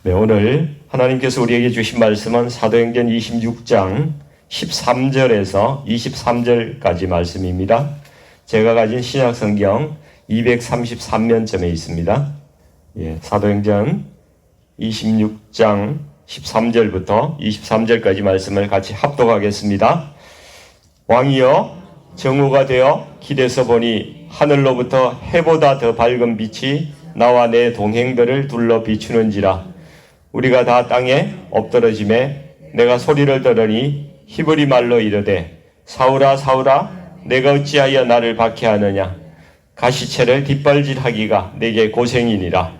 네, 오늘 하나님께서 우리에게 주신 말씀은 사도행전 26장 13절에서 23절까지 말씀입니다. 제가 가진 신약성경 233면점에 있습니다. 사도행전 26장 13절부터 23절까지 말씀을 같이 합독하겠습니다. 왕이여, 정오가 되어 길에서 보니 하늘로부터 해보다 더 밝은 빛이 나와 내 동행들을 둘러 비추는지라. 우리가 다 땅에 엎드러짐에 내가 소리를 들으니 히브리 말로 이르되 사울아 사울아 내가 어찌하여 나를 박해하느냐. 가시체를 뒷발질하기가 내게 고생이니라.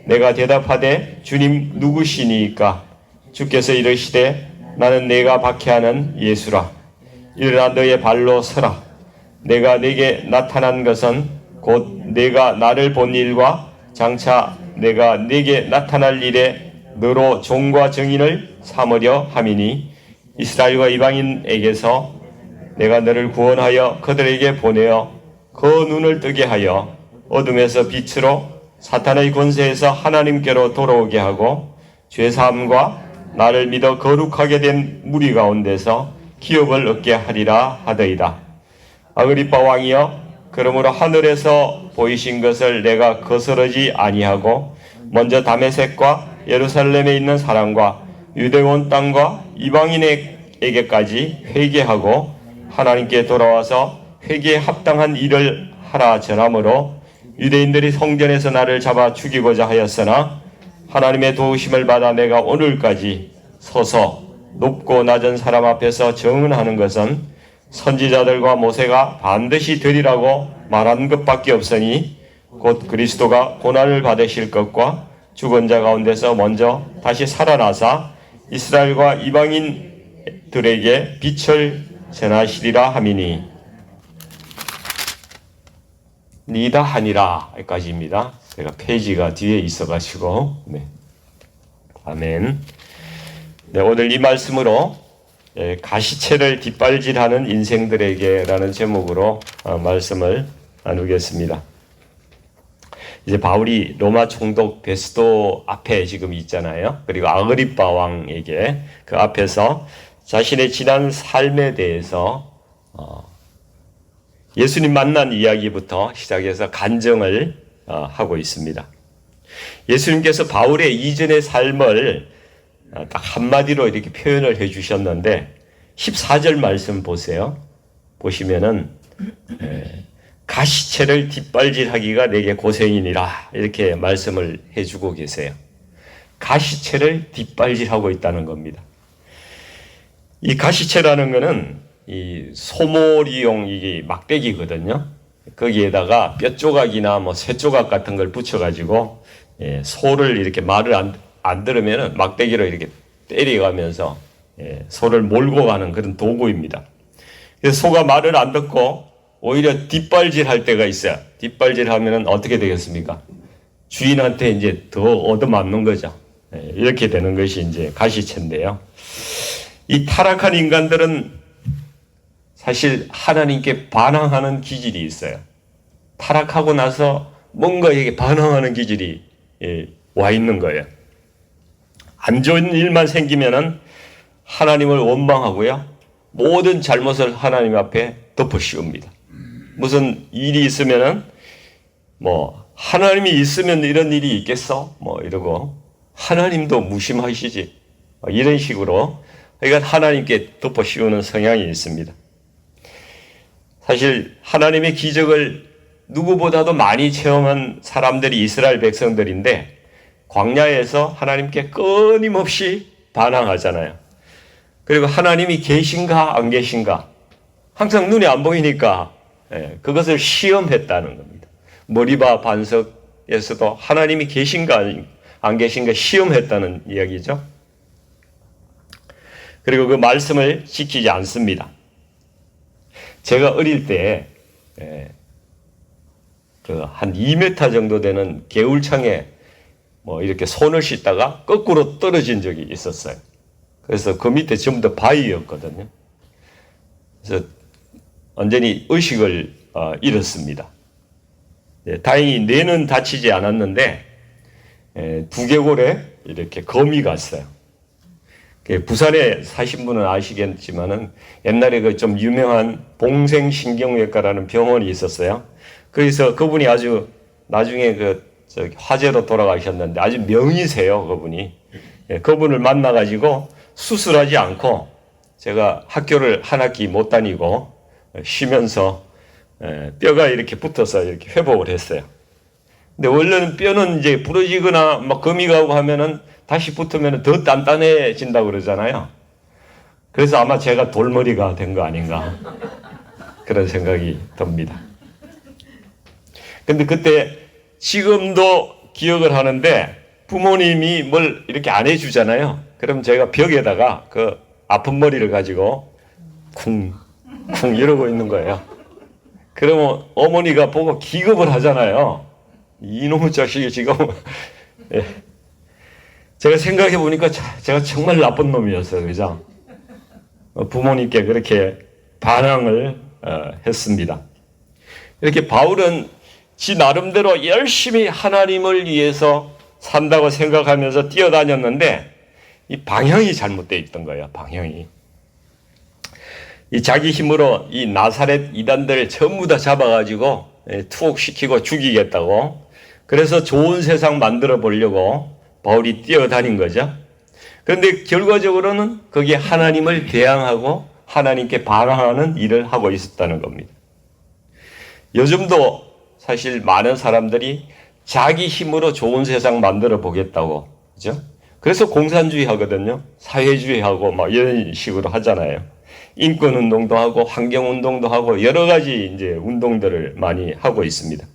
내가 대답하되 주님 누구시니이까. 주께서 이르시되 나는 내가 박해하는 예수라. 일어나 너의 발로 서라. 내가 네게 나타난 것은 곧 내가 나를 본 일과 장차 내가 네게 나타날 일에 너로 종과 증인을 삼으려 함이니 이스라엘과 이방인에게서 내가 너를 구원하여 그들에게 보내어 그 눈을 뜨게 하여 어둠에서 빛으로 사탄의 권세에서 하나님께로 돌아오게 하고 죄사함과 나를 믿어 거룩하게 된 무리 가운데서 기업을 얻게 하리라 하더이다. 아그리빠 왕이여, 그러므로 하늘에서 보이신 것을 내가 거스르지 아니하고 먼저 다메섹과 예루살렘에 있는 사람과 유대 온 땅과 이방인에게까지 회개하고 하나님께 돌아와서 회개에 합당한 일을 하라 전함으로 유대인들이 성전에서 나를 잡아 죽이고자 하였으나 하나님의 도우심을 받아 내가 오늘까지 서서 높고 낮은 사람 앞에서 증언하는 것은 선지자들과 모세가 반드시 되리라고 말한 것밖에 없으니 곧 그리스도가 고난을 받으실 것과 죽은 자 가운데서 먼저 다시 살아나사 이스라엘과 이방인들에게 빛을 전하시리라 함이니. 니다 하니라 여기까지입니다. 제가 페이지가 뒤에 있어가지고 아멘. 네, 오늘 이 말씀으로 가시체를 뒷발질하는 인생들에게라는 제목으로 말씀을 나누겠습니다. 이제 바울이 로마 총독 베스도 앞에 지금 있잖아요. 그리고 아그리빠 왕에게 그 앞에서 자신의 지난 삶에 대해서 예수님 만난 이야기부터 시작해서 간증을 하고 있습니다. 예수님께서 바울의 이전의 삶을 딱 한마디로 이렇게 표현을 해 주셨는데 14절 말씀 보세요. 보시면은 가시체를 뒷발질하기가 내게 고생이니라 이렇게 말씀을 해주고 계세요. 가시체를 뒷발질하고 있다는 겁니다. 이 가시체라는 것은 이 소몰이용 이게 막대기거든요. 거기에다가 뼈 조각이나 뭐 쇠 조각 같은 걸 붙여가지고 소를 이렇게 말을 안 들으면은 막대기로 이렇게 때려가면서 소를 몰고 가는 그런 도구입니다. 그래서 소가 말을 안 듣고 오히려 뒷발질 할 때가 있어요. 뒷발질 하면은 어떻게 되겠습니까? 주인한테 이제 더 얻어맞는 거죠. 이렇게 되는 것이 이제 가시체인데요. 이 타락한 인간들은 사실 하나님께 반항하는 기질이 있어요. 타락하고 나서 뭔가에게 반항하는 기질이 와 있는 거예요. 안 좋은 일만 생기면은 하나님을 원망하고요. 모든 잘못을 하나님 앞에 덮어 씌웁니다. 무슨 일이 있으면은 뭐 하나님이 있으면 이런 일이 있겠어? 뭐 이러고 하나님도 무심하시지. 이런 식으로 그러니까 하나님께 덮어 씌우는 성향이 있습니다. 사실 하나님의 기적을 누구보다도 많이 체험한 사람들이 이스라엘 백성들인데 광야에서 하나님께 끊임없이 반항하잖아요. 그리고 하나님이 계신가 안 계신가 항상 눈에 안 보이니까 그것을 시험했다는 겁니다. 머리바 반석에서도 하나님이 계신가 안 계신가 시험했다는 이야기죠. 그리고 그 말씀을 지키지 않습니다. 제가 어릴 때 한 2m 정도 되는 개울창에 뭐 이렇게 손을 씻다가 거꾸로 떨어진 적이 있었어요. 그래서 그 밑에 전부 다 바위였거든요. 그래서 완전히 의식을 잃었습니다. 다행히 뇌는 다치지 않았는데 두개골에 이렇게 검이 갔어요. 부산에 사신 분은 아시겠지만은 옛날에 그 좀 유명한 봉생신경외과라는 병원이 있었어요. 그래서 그분이 아주 나중에 화재로 돌아가셨는데 아주 명의세요, 그분이. 그분을 만나가지고 수술하지 않고 제가 학교를 한 학기 못 다니고 쉬면서 뼈가 이렇게 붙어서 이렇게 회복을 했어요. 근데 원래는 뼈는 이제 부러지거나 막 금이 가고 하면은 다시 붙으면 더 단단해진다고 그러잖아요. 그래서 아마 제가 돌머리가 된 거 아닌가 그런 생각이 듭니다. 근데 그때 지금도 기억을 하는데 부모님이 뭘 이렇게 안 해주잖아요. 그럼 제가 벽에다가 그 아픈 머리를 가지고 쿵쿵 이러고 있는 거예요. 그러면 어머니가 보고 기겁을 하잖아요. 이놈의 자식이 지금 예. 제가 생각해 보니까 제가 정말 나쁜 놈이었어요. 그죠? 부모님께 그렇게 반항을 했습니다. 이렇게 바울은 지 나름대로 열심히 하나님을 위해서 산다고 생각하면서 뛰어다녔는데 이 방향이 잘못되어 있던 거예요. 방향이. 이 자기 힘으로 이 나사렛 이단들을 전부 다 잡아가지고 투옥시키고 죽이겠다고, 그래서 좋은 세상 만들어 보려고 바울이 뛰어다닌 거죠. 그런데 결과적으로는 거기에 하나님을 대항하고 하나님께 반항하는 일을 하고 있었다는 겁니다. 요즘도 사실 많은 사람들이 자기 힘으로 좋은 세상 만들어 보겠다고, 그죠? 그래서 공산주의 하거든요. 사회주의 하고 막 이런 식으로 하잖아요. 인권 운동도 하고 환경 운동도 하고 여러 가지 이제 운동들을 많이 하고 있습니다.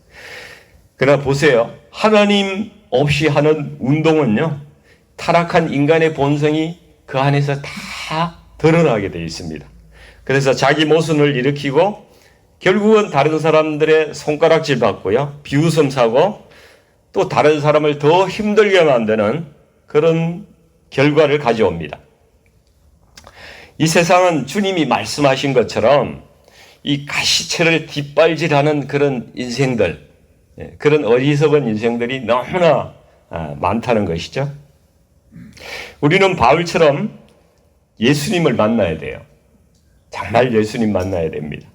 그러나 보세요. 하나님 없이 하는 운동은요, 타락한 인간의 본성이 그 안에서 다 드러나게 되어 있습니다. 그래서 자기 모순을 일으키고 결국은 다른 사람들의 손가락질 받고요, 비웃음 사고 또 다른 사람을 더 힘들게 만드는 그런 결과를 가져옵니다. 이 세상은 주님이 말씀하신 것처럼 이 가시채를 뒷발질하는 그런 인생들, 그런 어리석은 인생들이 너무나 많다는 것이죠. 우리는 바울처럼 예수님을 만나야 돼요. 정말 예수님 만나야 됩니다.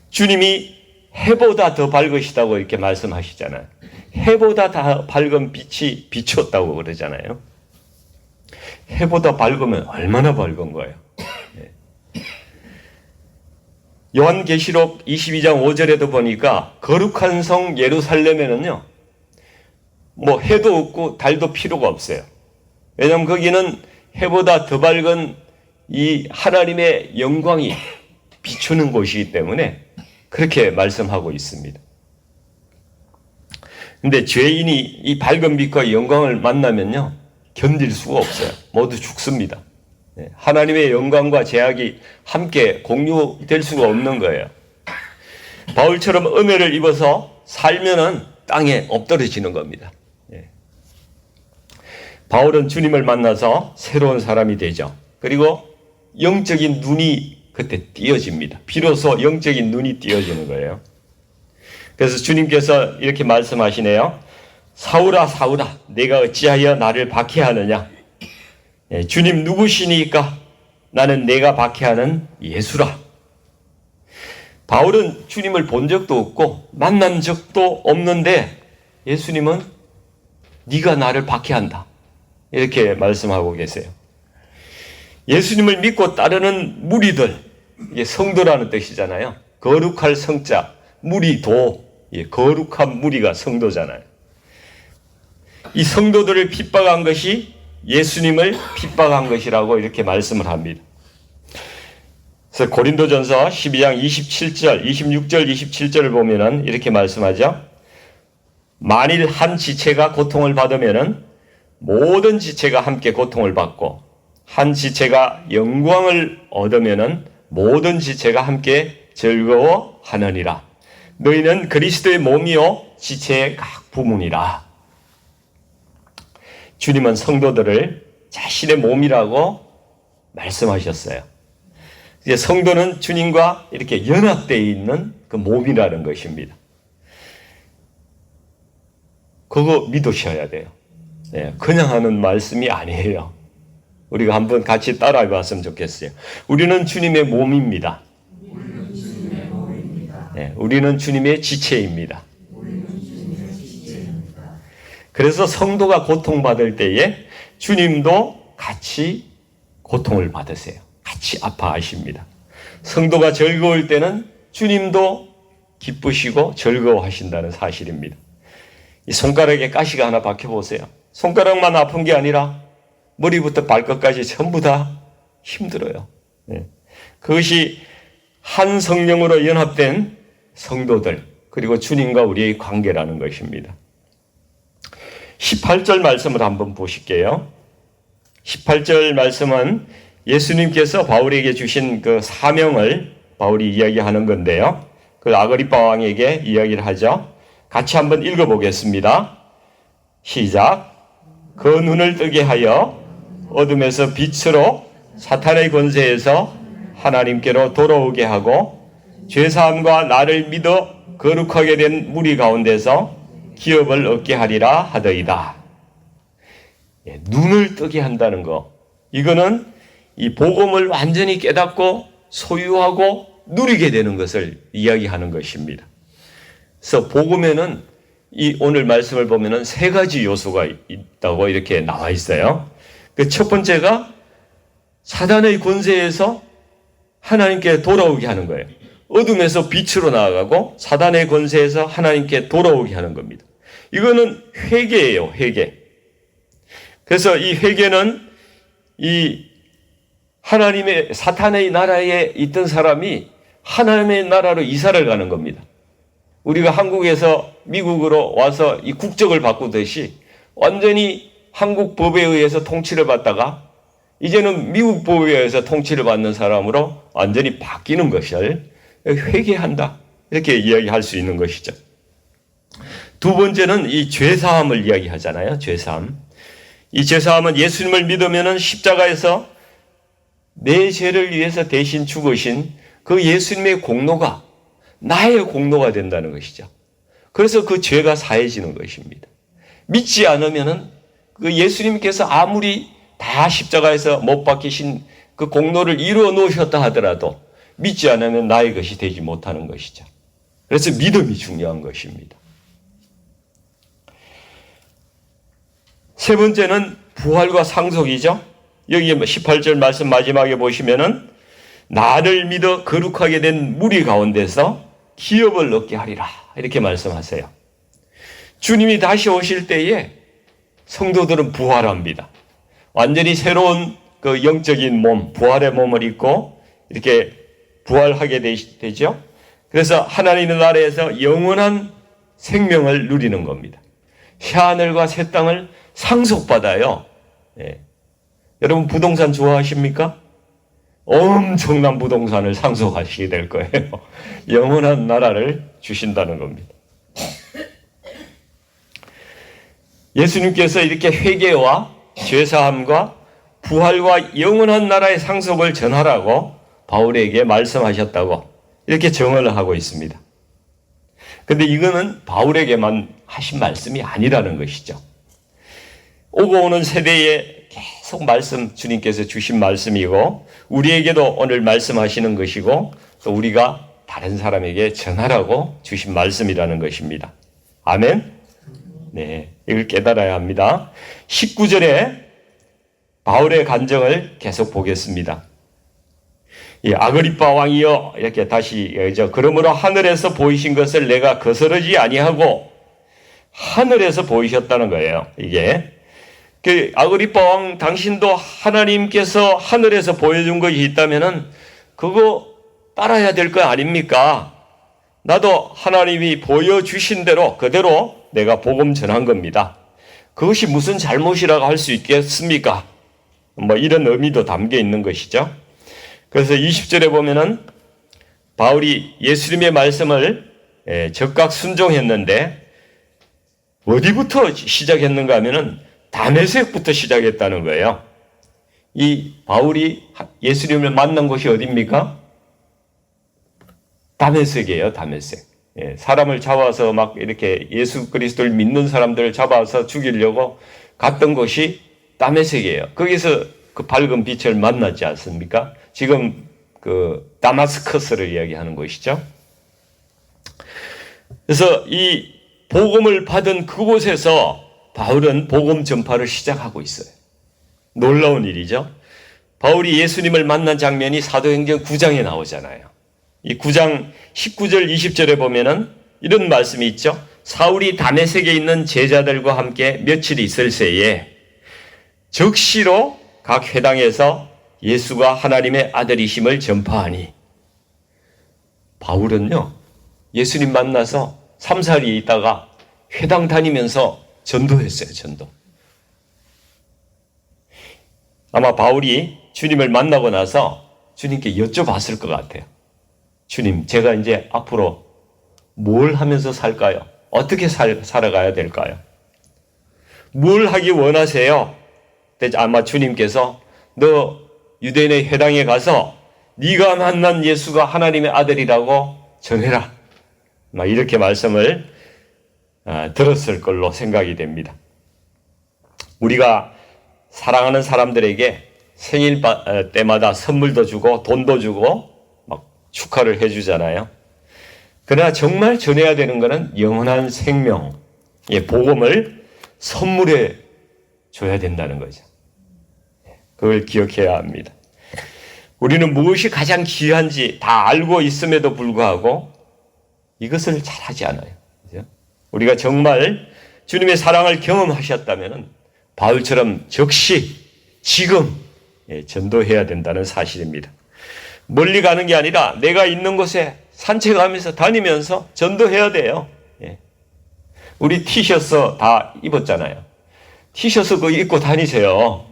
주님이 해보다 더 밝으시다고 이렇게 말씀하시잖아요. 해보다 더 밝은 빛이 비추었다고 그러잖아요. 해보다 밝으면 얼마나 밝은 거예요. 요한계시록 22장 5절에도 보니까 거룩한 성 예루살렘에는요, 뭐 해도 없고 달도 필요가 없어요. 왜냐하면 거기는 해보다 더 밝은 이 하나님의 영광이 비추는 곳이기 때문에 그렇게 말씀하고 있습니다. 근데 죄인이 이 밝은 빛과 영광을 만나면요, 견딜 수가 없어요. 모두 죽습니다. 하나님의 영광과 제약이 함께 공유될 수가 없는 거예요. 바울처럼 은혜를 입어서 살면은 땅에 엎드러지는 겁니다. 바울은 주님을 만나서 새로운 사람이 되죠. 그리고 영적인 눈이 그때 띄어집니다. 비로소 영적인 눈이 띄어지는 거예요. 그래서 주님께서 이렇게 말씀하시네요. 사울아 사울아 내가 어찌하여 나를 박해하느냐. 주님 누구시니까? 나는 내가 박해하는 예수라. 바울은 주님을 본 적도 없고 만난 적도 없는데 예수님은 네가 나를 박해한다, 이렇게 말씀하고 계세요. 예수님을 믿고 따르는 무리들, 이게 성도라는 뜻이잖아요. 거룩할 성자, 무리도, 거룩한 무리가 성도잖아요. 이 성도들을 핍박한 것이 예수님을 핍박한 것이라고 이렇게 말씀을 합니다. 그래서 고린도전서 12장 27절, 26절, 27절을 보면은 이렇게 말씀하죠. 만일 한 지체가 고통을 받으면은 모든 지체가 함께 고통을 받고, 한 지체가 영광을 얻으면은 모든 지체가 함께 즐거워하느니라. 너희는 그리스도의 몸이요 지체의 각 부문이라. 주님은 성도들을 자신의 몸이라고 말씀하셨어요. 이제 성도는 주님과 이렇게 연합되어 있는 그 몸이라는 것입니다. 그거 믿으셔야 돼요. 그냥 하는 말씀이 아니에요. 우리가 한번 같이 따라해 봤으면 좋겠어요. 우리는 주님의 몸입니다. 우리는 주님의 지체입니다. 그래서 성도가 고통받을 때에 주님도 같이 고통을 받으세요. 같이 아파하십니다. 성도가 즐거울 때는 주님도 기쁘시고 즐거워하신다는 사실입니다. 이 손가락에 가시가 하나 박혀보세요. 손가락만 아픈 게 아니라 머리부터 발끝까지 전부 다 힘들어요. 그것이 한 성령으로 연합된 성도들, 그리고 주님과 우리의 관계라는 것입니다. 18절 말씀을 한번 보실게요. 18절 말씀은 예수님께서 바울에게 주신 그 사명을 바울이 이야기하는 건데요. 그 아그리파 왕에게 이야기를 하죠. 같이 한번 읽어보겠습니다. 시작. 그 눈을 뜨게 하여 어둠에서 빛으로 사탄의 권세에서 하나님께로 돌아오게 하고 죄사함과 나를 믿어 거룩하게 된 무리 가운데서 기업을 얻게 하리라 하더이다. 눈을 뜨게 한다는 거, 이거는 이 복음을 완전히 깨닫고 소유하고 누리게 되는 것을 이야기하는 것입니다. 그래서 복음에는 이 오늘 말씀을 보면은 세 가지 요소가 있다고 이렇게 나와 있어요. 그 첫 번째가 사단의 권세에서 하나님께 돌아오게 하는 거예요. 어둠에서 빛으로 나아가고 사단의 권세에서 하나님께 돌아오게 하는 겁니다. 이거는 회개예요, 회개. 그래서 이 회개는 이 하나님의 사탄의 나라에 있던 사람이 하나님의 나라로 이사를 가는 겁니다. 우리가 한국에서 미국으로 와서 이 국적을 바꾸듯이 완전히 한국 법에 의해서 통치를 받다가 이제는 미국 법에 의해서 통치를 받는 사람으로 완전히 바뀌는 것을 회개한다, 이렇게 이야기할 수 있는 것이죠. 두 번째는 이 죄사함을 이야기하잖아요. 죄사함. 이 죄사함은 예수님을 믿으면 십자가에서 내 죄를 위해서 대신 죽으신 그 예수님의 공로가 나의 공로가 된다는 것이죠. 그래서 그 죄가 사해지는 것입니다. 믿지 않으면은 그 예수님께서 아무리 다 십자가에서 못 박히신 그 공로를 이루어 놓으셨다 하더라도 믿지 않으면 나의 것이 되지 못하는 것이죠. 그래서 믿음이 중요한 것입니다. 세 번째는 부활과 상속이죠. 여기 18절 말씀 마지막에 보시면은 나를 믿어 거룩하게 된 무리 가운데서 기업을 얻게 하리라, 이렇게 말씀하세요. 주님이 다시 오실 때에 성도들은 부활합니다. 완전히 새로운 그 영적인 몸, 부활의 몸을 입고 이렇게 부활하게 되죠. 그래서 하나님의 나라에서 영원한 생명을 누리는 겁니다. 새하늘과 새 땅을 상속받아요. 여러분 부동산 좋아하십니까? 엄청난 부동산을 상속하시게 될 거예요. 영원한 나라를 주신다는 겁니다. 예수님께서 이렇게 회개와 죄사함과 부활과 영원한 나라의 상속을 전하라고 바울에게 말씀하셨다고 이렇게 정언을 하고 있습니다. 그런데 이거는 바울에게만 하신 말씀이 아니라는 것이죠. 오고 오는 세대에 계속 주님께서 주신 말씀이고 우리에게도 오늘 말씀하시는 것이고 또 우리가 다른 사람에게 전하라고 주신 말씀이라는 것입니다. 아멘? 네, 이걸 깨달아야 합니다. 19절에 바울의 간증을 계속 보겠습니다. 아그리파 왕이여, 이렇게 다시 그러므로 하늘에서 보이신 것을 내가 거스르지 아니하고 하늘에서 보이셨다는 거예요. 이게 그 아그리파 왕, 당신도 하나님께서 하늘에서 보여준 것이 있다면은 그거 따라야 될 거 아닙니까? 나도 하나님이 보여주신 대로 그대로 내가 복음 전한 겁니다. 그것이 무슨 잘못이라고 할 수 있겠습니까? 이런 의미도 담겨 있는 것이죠. 그래서 20절에 보면은 바울이 예수님의 말씀을 적각 순종했는데 어디부터 시작했는가 하면은 다메섹부터 시작했다는 거예요. 이 바울이 예수님을 만난 곳이 어디입니까? 다메섹이에요, 다메섹. 사람을 잡아서 막 이렇게 예수 그리스도를 믿는 사람들을 잡아서 죽이려고 갔던 곳이 다메섹이에요. 거기서 그 밝은 빛을 만났지 않습니까? 지금 그 다마스커스를 이야기하는 곳이죠. 그래서 이 복음을 받은 그곳에서 바울은 복음 전파를 시작하고 있어요. 놀라운 일이죠. 바울이 예수님을 만난 장면이 사도행전 9장에 나오잖아요. 이 9장 19절 20절에 보면은 이런 말씀이 있죠. 사울이 다메섹에 있는 제자들과 함께 며칠 있을 새에 적시로 각 회당에서 예수가 하나님의 아들이심을 전파하니, 바울은요 예수님 만나서 3, 4일 있다가 회당 다니면서 전도했어요. 전도. 아마 바울이 주님을 만나고 나서 주님께 여쭤봤을 것 같아요. 주님, 제가 이제 앞으로 뭘 하면서 살까요? 어떻게 살아가야 될까요? 뭘 하기 원하세요? 아마 주님께서 너 유대인의 회당에 가서 네가 만난 예수가 하나님의 아들이라고 전해라, 이렇게 말씀을 들었을 걸로 생각이 됩니다. 우리가 사랑하는 사람들에게 생일 때마다 선물도 주고 돈도 주고 막 축하를 해주잖아요. 그러나 정말 전해야 되는 것은 영원한 생명의 복음을 선물해 줘야 된다는 거죠. 그걸 기억해야 합니다. 우리는 무엇이 가장 귀한지 다 알고 있음에도 불구하고 이것을 잘하지 않아요. 그죠? 우리가 정말 주님의 사랑을 경험하셨다면 바울처럼 즉시 지금 전도해야 된다는 사실입니다. 멀리 가는 게 아니라 내가 있는 곳에 산책하면서 다니면서 전도해야 돼요. 우리 티셔츠 다 입었잖아요. 티셔츠 그거 입고 다니세요.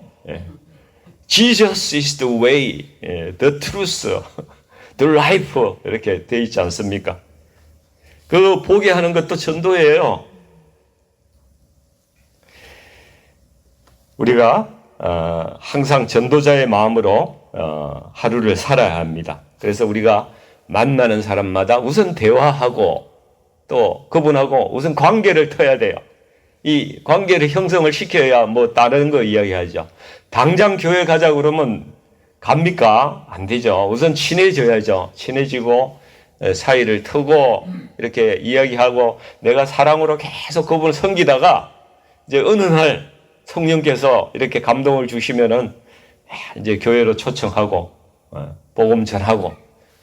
Jesus is the way, the truth, the life 이렇게 돼 있지 않습니까? 그거 보게 하는 것도 전도예요. 우리가 항상 전도자의 마음으로 하루를 살아야 합니다. 그래서 우리가 만나는 사람마다 우선 대화하고 또 그분하고 우선 관계를 터야 돼요. 이 관계를 형성을 시켜야 뭐 다른 거 이야기하죠. 당장 교회 가자 그러면 갑니까? 안 되죠. 우선 친해져야죠. 친해지고 사이를 트고 이렇게 이야기하고 내가 사랑으로 계속 그분을 섬기다가 이제 어느 날 성령께서 이렇게 감동을 주시면은 이제 교회로 초청하고 복음 전하고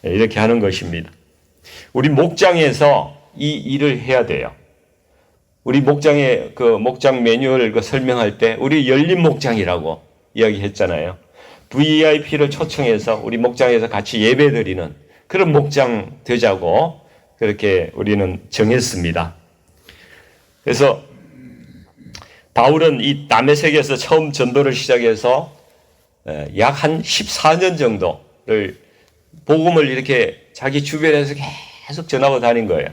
이렇게 하는 것입니다. 우리 목장에서 이 일을 해야 돼요. 우리 목장의 그 목장 매뉴얼 그 설명할 때 우리 열린 목장이라고 이야기했잖아요. VIP를 초청해서 우리 목장에서 같이 예배드리는 그런 목장 되자고 그렇게 우리는 정했습니다. 그래서 바울은 이 다메섹에서 처음 전도를 시작해서 약 한 14년 정도를 복음을 이렇게 자기 주변에서 계속 전하고 다닌 거예요.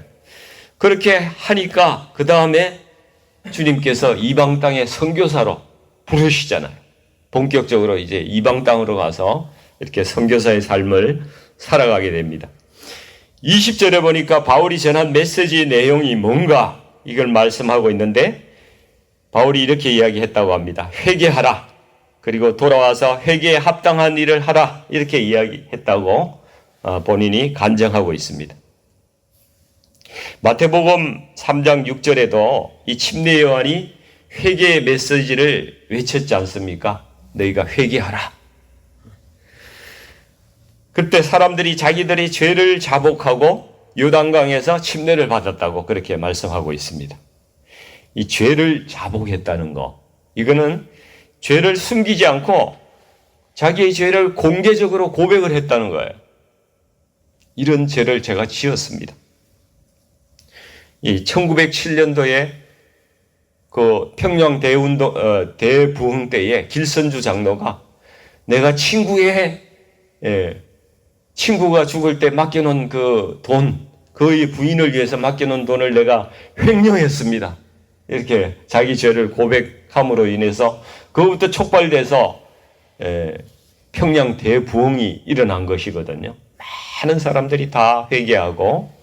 그렇게 하니까 그 다음에 주님께서 이방 땅의 선교사로 부르시잖아요. 본격적으로 이제 이방 땅으로 가서 이렇게 선교사의 삶을 살아가게 됩니다. 20절에 보니까 바울이 전한 메시지 내용이 뭔가 이걸 말씀하고 있는데 바울이 이렇게 이야기했다고 합니다. 회개하라. 그리고 돌아와서 회개에 합당한 일을 하라. 이렇게 이야기했다고 본인이 간증하고 있습니다. 마태복음 3장 6절에도 이 침례 요한이 회개의 메시지를 외쳤지 않습니까? 너희가 회개하라. 그때 사람들이 자기들이 죄를 자복하고 요단강에서 침례를 받았다고 그렇게 말씀하고 있습니다. 이 죄를 자복했다는 거, 이거는 죄를 숨기지 않고 자기의 죄를 공개적으로 고백을 했다는 거예요. 이런 죄를 제가 지었습니다. 이 1907년도에 그 평양 대부흥 때에 길선주 장로가 내가 친구가 죽을 때 맡겨놓은 그 돈, 그의 부인을 위해서 맡겨놓은 돈을 내가 횡령했습니다. 이렇게 자기 죄를 고백함으로 인해서 그것부터 촉발돼서 평양 대부흥이 일어난 것이거든요. 많은 사람들이 다 회개하고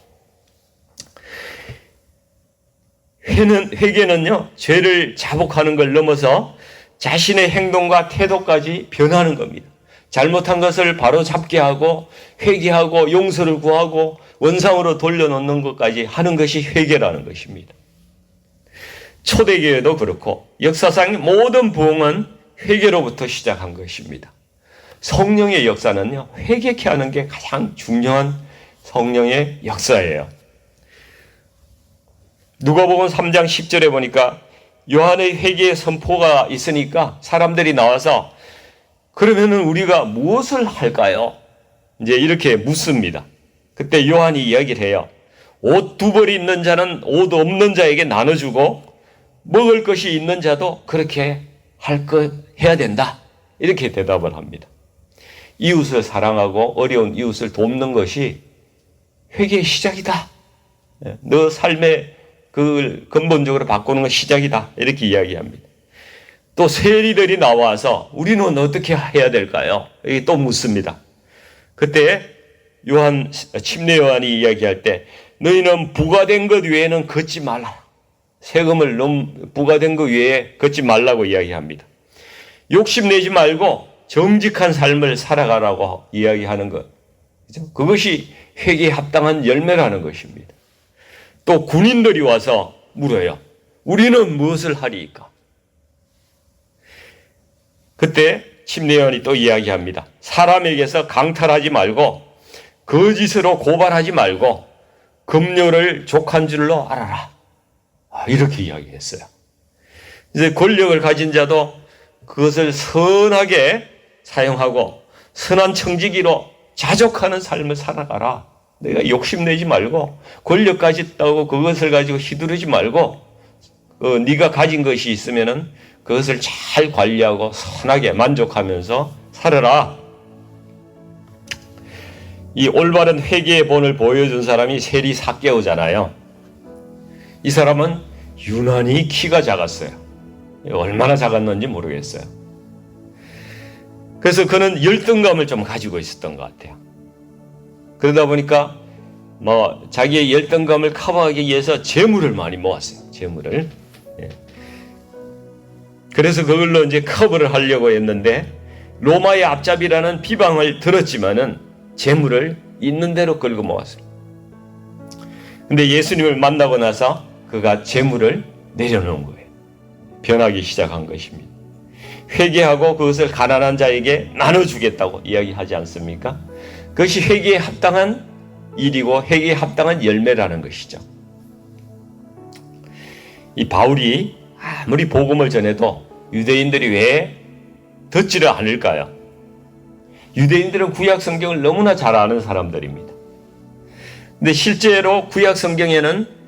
회개는요, 죄를 자복하는 걸 넘어서 자신의 행동과 태도까지 변하는 겁니다. 잘못한 것을 바로 잡게 하고 회개하고 용서를 구하고 원상으로 돌려놓는 것까지 하는 것이 회개라는 것입니다. 초대교회도 그렇고 역사상 모든 부흥은 회개로부터 시작한 것입니다. 성령의 역사는요, 회개케 하는 게 가장 중요한 성령의 역사예요. 누가복음 3장 10절에 보니까 요한의 회개의 선포가 있으니까 사람들이 나와서 그러면은 우리가 무엇을 할까요? 이제 이렇게 묻습니다. 그때 요한이 이야기를 해요. 옷 두 벌이 있는 자는 옷 없는 자에게 나눠주고 먹을 것이 있는 자도 그렇게 해야 된다. 이렇게 대답을 합니다. 이웃을 사랑하고 어려운 이웃을 돕는 것이 회개의 시작이다. 너 삶의 그걸 근본적으로 바꾸는 건 시작이다. 이렇게 이야기합니다. 또 세리들이 나와서 우리는 어떻게 해야 될까요? 이게 또 묻습니다. 그때 침례 요한이 이야기할 때 너희는 부과된 것 외에는 걷지 말라. 세금을 부과된 것 외에 걷지 말라고 이야기합니다. 욕심내지 말고 정직한 삶을 살아가라고 이야기하는 것. 그것이 회개에 합당한 열매라는 것입니다. 또 군인들이 와서 물어요. 우리는 무엇을 하리이까? 그때 침례 요한이 또 이야기합니다. 사람에게서 강탈하지 말고 거짓으로 고발하지 말고 급료를 족한 줄로 알아라. 이렇게 이야기했어요. 이제 권력을 가진 자도 그것을 선하게 사용하고 선한 청지기로 자족하는 삶을 살아가라. 내가 욕심내지 말고 권력까지 있다고 그것을 가지고 휘두르지 말고 네가 가진 것이 있으면은 그것을 잘 관리하고 선하게 만족하면서 살아라. 이 올바른 회개의 본을 보여준 사람이 세리 삭개오잖아요. 이 사람은 유난히 키가 작았어요. 얼마나 작았는지 모르겠어요. 그래서 그는 열등감을 좀 가지고 있었던 것 같아요. 그러다 보니까 자기의 열등감을 커버하기 위해서 재물을 많이 모았어요. 재물을. 그래서 그걸로 이제 커버를 하려고 했는데 로마의 앞잡이라는 비방을 들었지만은 재물을 있는 대로 끌고 모았어요. 근데 예수님을 만나고 나서 그가 재물을 내려놓은 거예요. 변하기 시작한 것입니다. 회개하고 그것을 가난한 자에게 나눠주겠다고 이야기하지 않습니까? 그것이 회개에 합당한 일이고 회개에 합당한 열매라는 것이죠. 이 바울이 아무리 복음을 전해도 유대인들이 왜 듣지를 않을까요? 유대인들은 구약 성경을 너무나 잘 아는 사람들입니다. 근데 실제로 구약 성경에는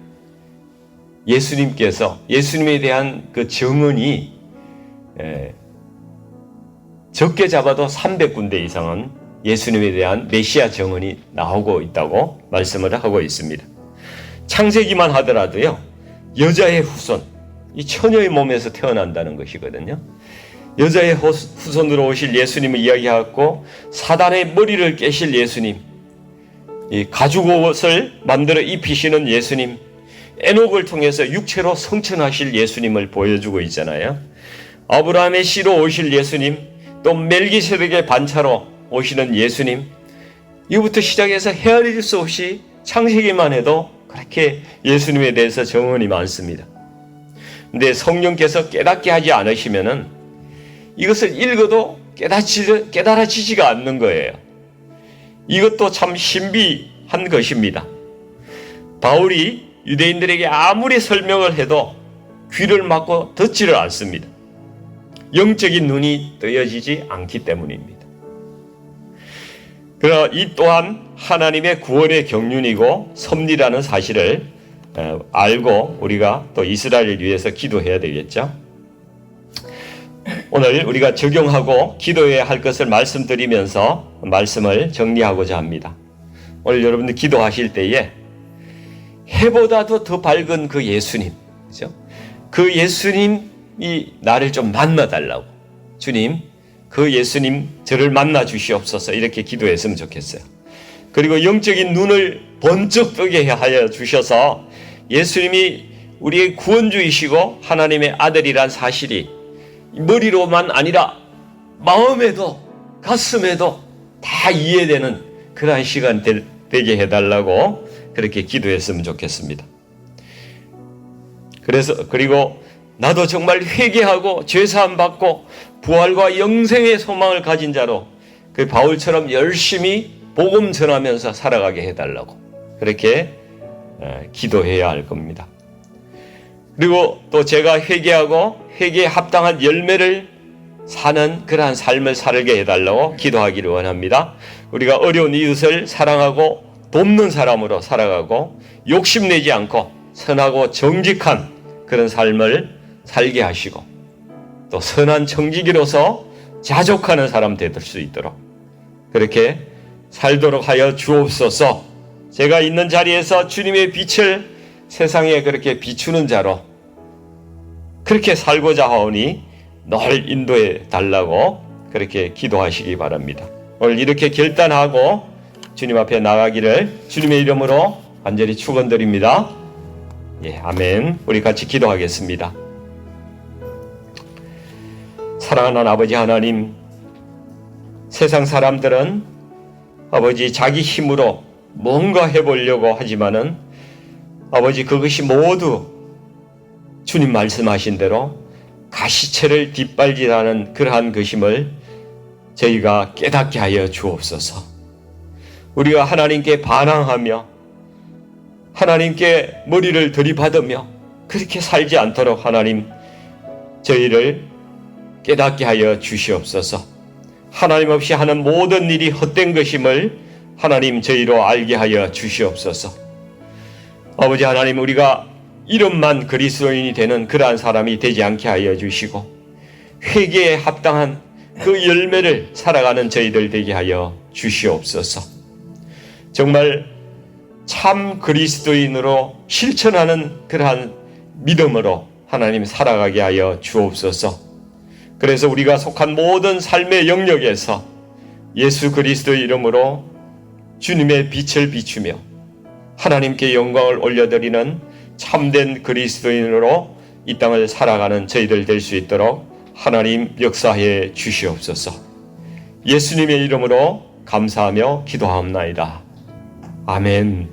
예수님에 대한 그 증언이 적게 잡아도 300군데 이상은 예수님에 대한 메시아 증언이 나오고 있다고 말씀을 하고 있습니다. 창세기만 하더라도요, 여자의 후손, 이 처녀의 몸에서 태어난다는 것이거든요. 여자의 후손으로 오실 예수님을 이야기하고 사단의 머리를 깨실 예수님, 이 가죽옷을 만들어 입히시는 예수님, 에녹을 통해서 육체로 성천하실 예수님을 보여주고 있잖아요. 아브라함의 씨로 오실 예수님, 또 멜기세덱의 반차로 오시는 예수님, 이부터 시작해서 헤아릴 수 없이 창세기만 해도 그렇게 예수님에 대해서 증언이 많습니다. 근데 성령께서 깨닫게 하지 않으시면은 이것을 읽어도 깨달아지지가 않는 거예요. 이것도 참 신비한 것입니다. 바울이 유대인들에게 아무리 설명을 해도 귀를 막고 듣지를 않습니다. 영적인 눈이 뜨여지지 않기 때문입니다. 그러나 이 또한 하나님의 구원의 경륜이고 섭리라는 사실을 알고 우리가 또 이스라엘을 위해서 기도해야 되겠죠. 오늘 우리가 적용하고 기도해야 할 것을 말씀드리면서 말씀을 정리하고자 합니다. 오늘 여러분들 기도하실 때에 해보다도 더 밝은 그 예수님, 그죠? 그 예수님이 나를 좀 만나달라고, 주님, 그 예수님 저를 만나 주시옵소서, 이렇게 기도했으면 좋겠어요. 그리고 영적인 눈을 번쩍 뜨게 하여 주셔서 예수님이 우리의 구원주이시고 하나님의 아들이란 사실이 머리로만 아니라 마음에도 가슴에도 다 이해되는 그러한 시간 되게 해달라고 그렇게 기도했으면 좋겠습니다. 그리고 나도 정말 회개하고 죄사함 받고 부활과 영생의 소망을 가진 자로 그 바울처럼 열심히 복음 전하면서 살아가게 해달라고 그렇게 기도해야 할 겁니다. 그리고 또 제가 회개하고 회개에 합당한 열매를 사는 그러한 삶을 살게 해달라고 기도하기를 원합니다. 우리가 어려운 이웃을 사랑하고 돕는 사람으로 살아가고 욕심내지 않고 선하고 정직한 그런 삶을 살게 하시고 또 선한 청지기로서 자족하는 사람 될 수 있도록 그렇게 살도록 하여 주옵소서. 제가 있는 자리에서 주님의 빛을 세상에 그렇게 비추는 자로 그렇게 살고자 하오니 널 인도해 달라고 그렇게 기도하시기 바랍니다. 오늘 이렇게 결단하고 주님 앞에 나가기를 주님의 이름으로 간절히 축원드립니다. 예, 아멘. 우리 같이 기도하겠습니다. 사랑하는 아버지 하나님, 세상 사람들은 아버지 자기 힘으로 뭔가 해보려고 하지만은 아버지 그것이 모두 주님 말씀하신 대로 가시채를 뒷발질하는 그러한 것임을 저희가 깨닫게 하여 주옵소서. 우리가 하나님께 반항하며 하나님께 머리를 들이받으며 그렇게 살지 않도록 하나님 저희를 깨닫게 하여 주시옵소서. 하나님 없이 하는 모든 일이 헛된 것임을 하나님 저희로 알게 하여 주시옵소서. 아버지 하나님, 우리가 이름만 그리스도인이 되는 그러한 사람이 되지 않게 하여 주시고 회개에 합당한 그 열매를 살아가는 저희들 되게 하여 주시옵소서. 정말 참 그리스도인으로 실천하는 그러한 믿음으로 하나님 살아가게 하여 주옵소서. 그래서 우리가 속한 모든 삶의 영역에서 예수 그리스도의 이름으로 주님의 빛을 비추며 하나님께 영광을 올려드리는 참된 그리스도인으로 이 땅을 살아가는 저희들 될 수 있도록 하나님 역사해 주시옵소서. 예수님의 이름으로 감사하며 기도하옵나이다. 아멘.